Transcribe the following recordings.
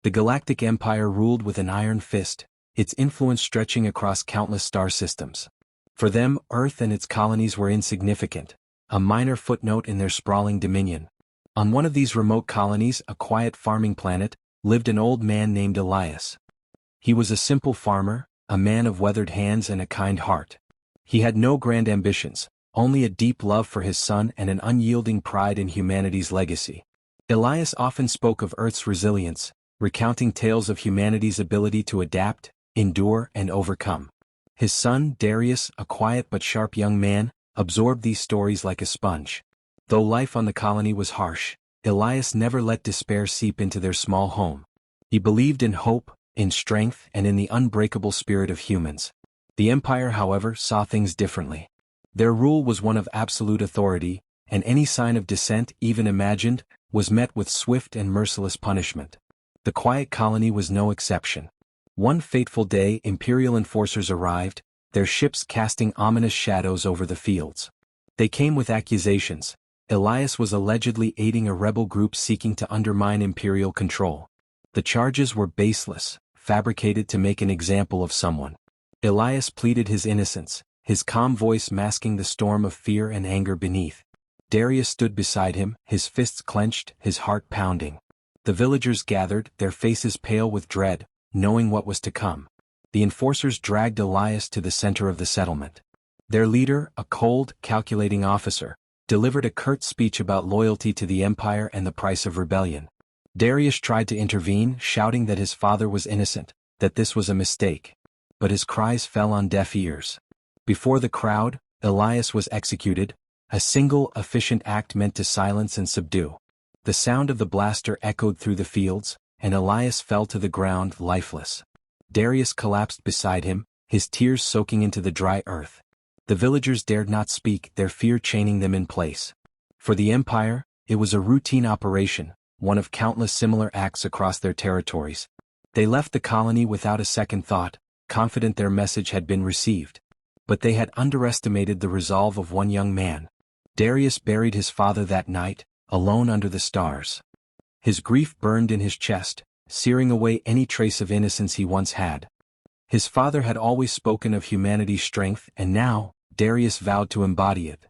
The Galactic Empire ruled with an iron fist, its influence stretching across countless star systems. For them, Earth and its colonies were insignificant, a minor footnote in their sprawling dominion. On one of these remote colonies, a quiet farming planet, lived an old man named Elias. He was a simple farmer, a man of weathered hands and a kind heart. He had no grand ambitions, only a deep love for his son and an unyielding pride in humanity's legacy. Elias often spoke of Earth's resilience, recounting tales of humanity's ability to adapt, endure, and overcome. His son, Darius, a quiet but sharp young man, absorbed these stories like a sponge. Though life on the colony was harsh, Elias never let despair seep into their small home. He believed in hope, in strength, and in the unbreakable spirit of humans. The Empire, however, saw things differently. Their rule was one of absolute authority, and any sign of dissent, even imagined, was met with swift and merciless punishment. The quiet colony was no exception. One fateful day, Imperial enforcers arrived, their ships casting ominous shadows over the fields. They came with accusations. Elias was allegedly aiding a rebel group seeking to undermine Imperial control. The charges were baseless, fabricated to make an example of someone. Elias pleaded his innocence, his calm voice masking the storm of fear and anger beneath. Darius stood beside him, his fists clenched, his heart pounding. The villagers gathered, their faces pale with dread, knowing what was to come. The enforcers dragged Elias to the center of the settlement. Their leader, a cold, calculating officer, delivered a curt speech about loyalty to the Empire and the price of rebellion. Darius tried to intervene, shouting that his father was innocent, that this was a mistake. But his cries fell on deaf ears. Before the crowd, Elias was executed, a single, efficient act meant to silence and subdue. The sound of the blaster echoed through the fields, and Elias fell to the ground lifeless. Darius collapsed beside him, his tears soaking into the dry earth. The villagers dared not speak, their fear chaining them in place. For the Empire, it was a routine operation, one of countless similar acts across their territories. They left the colony without a second thought, confident their message had been received. But they had underestimated the resolve of one young man. Darius buried his father that night, alone under the stars. His grief burned in his chest, searing away any trace of innocence he once had. His father had always spoken of humanity's strength, and now, Darius vowed to embody it.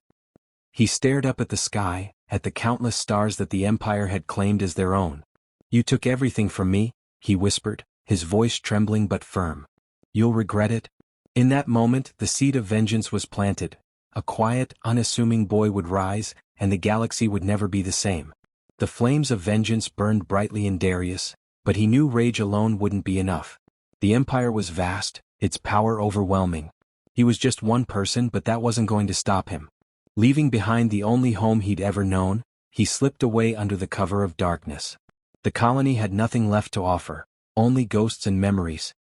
He stared up at the sky, at the countless stars that the Empire had claimed as their own. "You took everything from me," he whispered, his voice trembling but firm. "You'll regret it." In that moment, the seed of vengeance was planted. A quiet, unassuming boy would rise, and the galaxy would never be the same. The flames of vengeance burned brightly in Darius, but he knew rage alone wouldn't be enough. The Empire was vast, its power overwhelming. He was just one person, but that wasn't going to stop him. Leaving behind the only home he'd ever known, he slipped away under the cover of darkness. The colony had nothing left to offer, only ghosts and memories.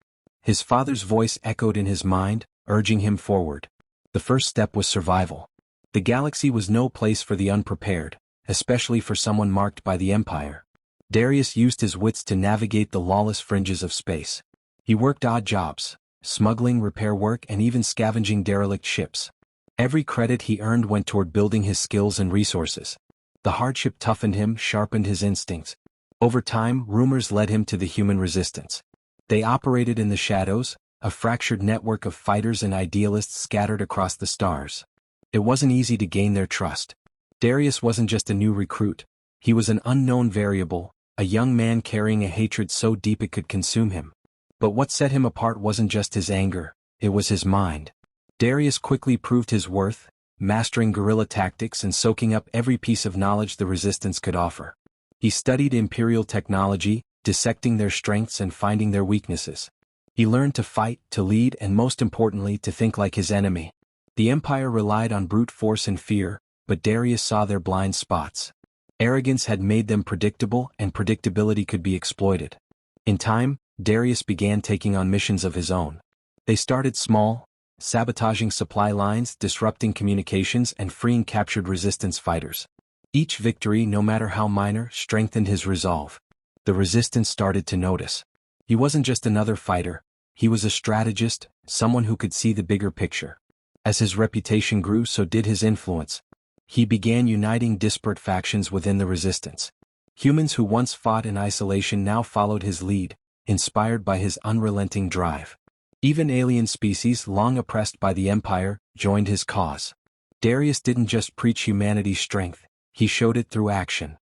His father's voice echoed in his mind, urging him forward. The first step was survival. The galaxy was no place for the unprepared, especially for someone marked by the Empire. Darius used his wits to navigate the lawless fringes of space. He worked odd jobs, smuggling, repair work, and even scavenging derelict ships. Every credit he earned went toward building his skills and resources. The hardship toughened him, sharpened his instincts. Over time, rumors led him to the human resistance. They operated in the shadows, a fractured network of fighters and idealists scattered across the stars. It wasn't easy to gain their trust. Darius wasn't just a new recruit. He was an unknown variable, a young man carrying a hatred so deep it could consume him. But what set him apart wasn't just his anger, it was his mind. Darius quickly proved his worth, mastering guerrilla tactics and soaking up every piece of knowledge the resistance could offer. He studied Imperial technology, dissecting their strengths and finding their weaknesses. He learned to fight, to lead, and most importantly, to think like his enemy. The Empire relied on brute force and fear, but Darius saw their blind spots. Arrogance had made them predictable, and predictability could be exploited. In time, Darius began taking on missions of his own. They started small, sabotaging supply lines, disrupting communications, and freeing captured resistance fighters. Each victory, no matter how minor, strengthened his resolve. The resistance started to notice. He wasn't just another fighter, he was a strategist, someone who could see the bigger picture. As his reputation grew, so did his influence. He began uniting disparate factions within the resistance. Humans who once fought in isolation now followed his lead, inspired by his unrelenting drive. Even alien species long oppressed by the Empire joined his cause. Darius didn't just preach humanity's strength, he showed it through action.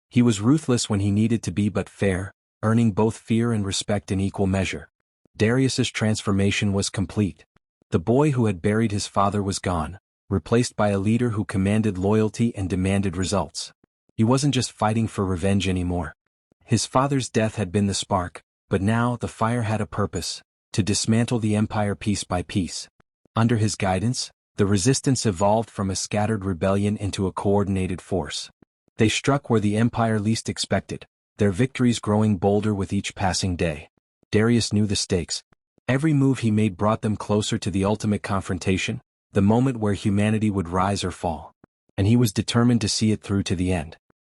He was ruthless when he needed to be but fair, earning both fear and respect in equal measure. Darius's transformation was complete. The boy who had buried his father was gone, replaced by a leader who commanded loyalty and demanded results. He wasn't just fighting for revenge anymore. His father's death had been the spark, but now the fire had a purpose: to dismantle the Empire piece by piece. Under his guidance, the resistance evolved from a scattered rebellion into a coordinated force. They struck where the Empire least expected, their victories growing bolder with each passing day. Darius knew the stakes. Every move he made brought them closer to the ultimate confrontation, the moment where humanity would rise or fall. And he was determined to see it through to the end.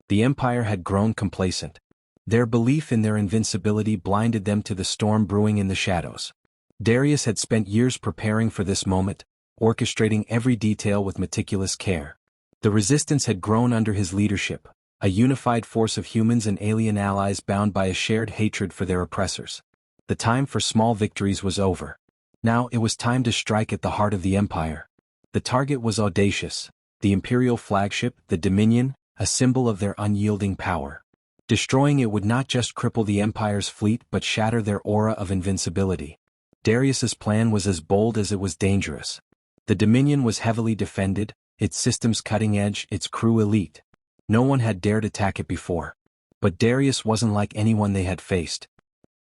The Empire had grown complacent. Their belief in their invincibility blinded them to the storm brewing in the shadows. Darius had spent years preparing for this moment, orchestrating every detail with meticulous care. The resistance had grown under his leadership, a unified force of humans and alien allies bound by a shared hatred for their oppressors. The time for small victories was over. Now it was time to strike at the heart of the Empire. The target was audacious, the Imperial flagship, the Dominion, a symbol of their unyielding power. Destroying it would not just cripple the Empire's fleet but shatter their aura of invincibility. Darius's plan was as bold as it was dangerous. The Dominion was heavily defended, its systems cutting-edge, its crew elite. No one had dared attack it before. But Darius wasn't like anyone they had faced.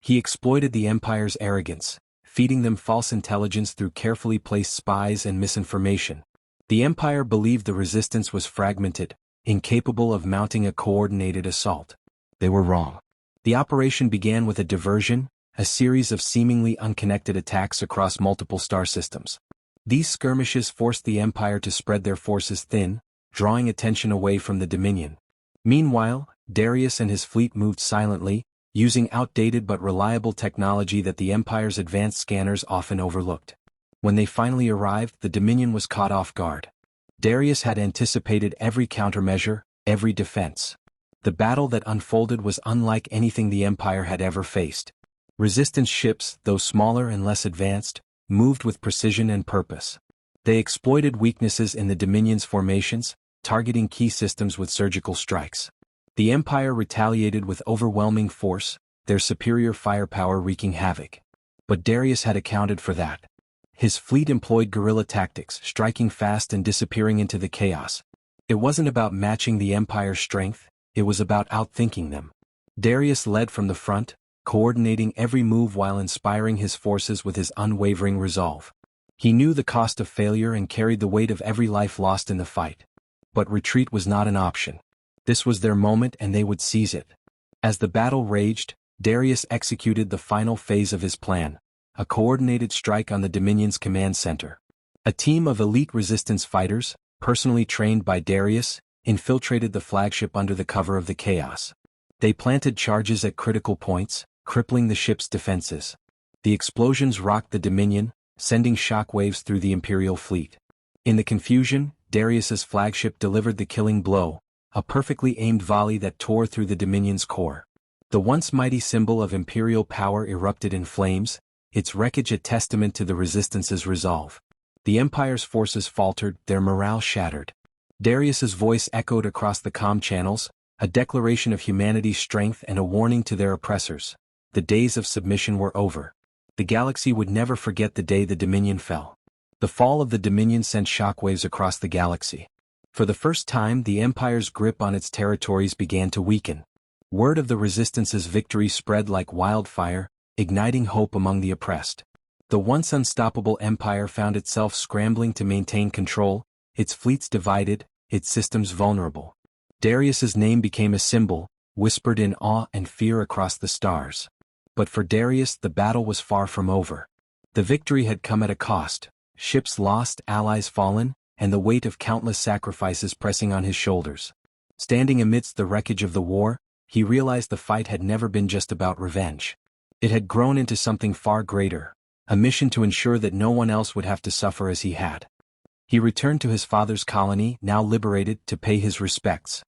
He exploited the Empire's arrogance, feeding them false intelligence through carefully placed spies and misinformation. The Empire believed the resistance was fragmented, incapable of mounting a coordinated assault. They were wrong. The operation began with a diversion, a series of seemingly unconnected attacks across multiple star systems. These skirmishes forced the Empire to spread their forces thin, drawing attention away from the Dominion. Meanwhile, Darius and his fleet moved silently, using outdated but reliable technology that the Empire's advanced scanners often overlooked. When they finally arrived, the Dominion was caught off guard. Darius had anticipated every countermeasure, every defense. The battle that unfolded was unlike anything the Empire had ever faced. Resistance ships, though smaller and less advanced, moved with precision and purpose. They exploited weaknesses in the Dominion's formations, targeting key systems with surgical strikes. The Empire retaliated with overwhelming force, their superior firepower wreaking havoc. But Darius had accounted for that. His fleet employed guerrilla tactics, striking fast and disappearing into the chaos. It wasn't about matching the Empire's strength, it was about outthinking them. Darius led from the front, coordinating every move while inspiring his forces with his unwavering resolve. He knew the cost of failure and carried the weight of every life lost in the fight. But retreat was not an option. This was their moment and they would seize it. As the battle raged, Darius executed the final phase of his plan, a coordinated strike on the Dominion's command center. A team of elite resistance fighters, personally trained by Darius, infiltrated the flagship under the cover of the chaos. They planted charges at critical points, crippling the ship's defenses. The explosions rocked the Dominion, sending shockwaves through the Imperial fleet. In the confusion, Darius's flagship delivered the killing blow, a perfectly aimed volley that tore through the Dominion's core. The once mighty symbol of Imperial power erupted in flames, its wreckage a testament to the Resistance's resolve. The Empire's forces faltered, their morale shattered. Darius's voice echoed across the comm channels, a declaration of humanity's strength and a warning to their oppressors. The days of submission were over. The galaxy would never forget the day the Dominion fell. The fall of the Dominion sent shockwaves across the galaxy. For the first time, the Empire's grip on its territories began to weaken. Word of the Resistance's victory spread like wildfire, igniting hope among the oppressed. The once unstoppable Empire found itself scrambling to maintain control, its fleets divided, its systems vulnerable. Darius's name became a symbol, whispered in awe and fear across the stars. But for Darius, the battle was far from over. The victory had come at a cost, ships lost, allies fallen, and the weight of countless sacrifices pressing on his shoulders. Standing amidst the wreckage of the war, he realized the fight had never been just about revenge. It had grown into something far greater, a mission to ensure that no one else would have to suffer as he had. He returned to his father's colony, now liberated, to pay his respects.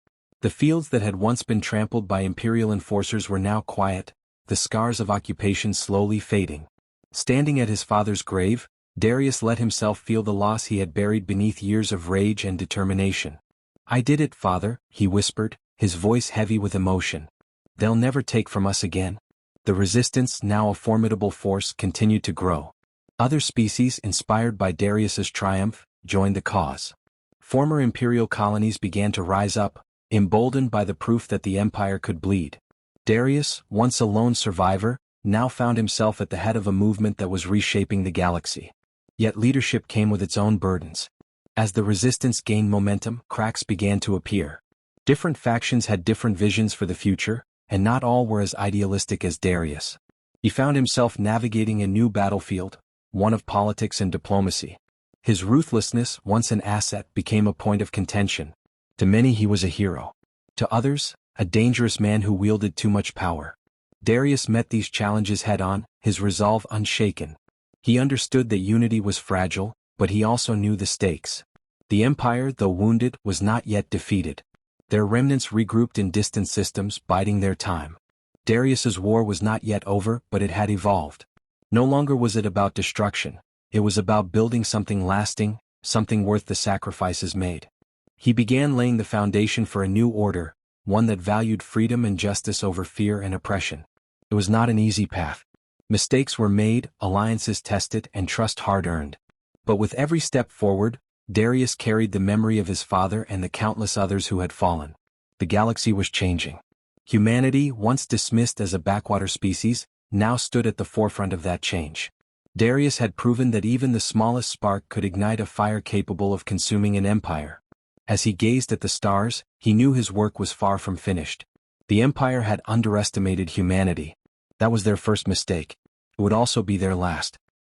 The fields that had once been trampled by Imperial enforcers were now quiet, the scars of occupation slowly fading. Standing at his father's grave, Darius let himself feel the loss he had buried beneath years of rage and determination. "I did it, father," he whispered, his voice heavy with emotion. "They'll never take from us again." The resistance, now a formidable force, continued to grow. Other species, inspired by Darius's triumph, joined the cause. Former Imperial colonies began to rise up, emboldened by the proof that the Empire could bleed. Darius, once a lone survivor, now found himself at the head of a movement that was reshaping the galaxy. Yet leadership came with its own burdens. As the resistance gained momentum, cracks began to appear. Different factions had different visions for the future, and not all were as idealistic as Darius. He found himself navigating a new battlefield, one of politics and diplomacy. His ruthlessness, once an asset, became a point of contention. To many he was a hero. To others, a dangerous man who wielded too much power. Darius met these challenges head-on, his resolve unshaken. He understood that unity was fragile, but he also knew the stakes. The Empire, though wounded, was not yet defeated. Their remnants regrouped in distant systems, biding their time. Darius's war was not yet over, but it had evolved. No longer was it about destruction. It was about building something lasting, something worth the sacrifices made. He began laying the foundation for a new order, one that valued freedom and justice over fear and oppression. It was not an easy path. Mistakes were made, alliances tested, and trust hard-earned. But with every step forward, Darius carried the memory of his father and the countless others who had fallen. The galaxy was changing. Humanity, once dismissed as a backwater species, now stood at the forefront of that change. Darius had proven that even the smallest spark could ignite a fire capable of consuming an empire. As he gazed at the stars, he knew his work was far from finished. The Empire had underestimated humanity. That was their first mistake. It would also be their last.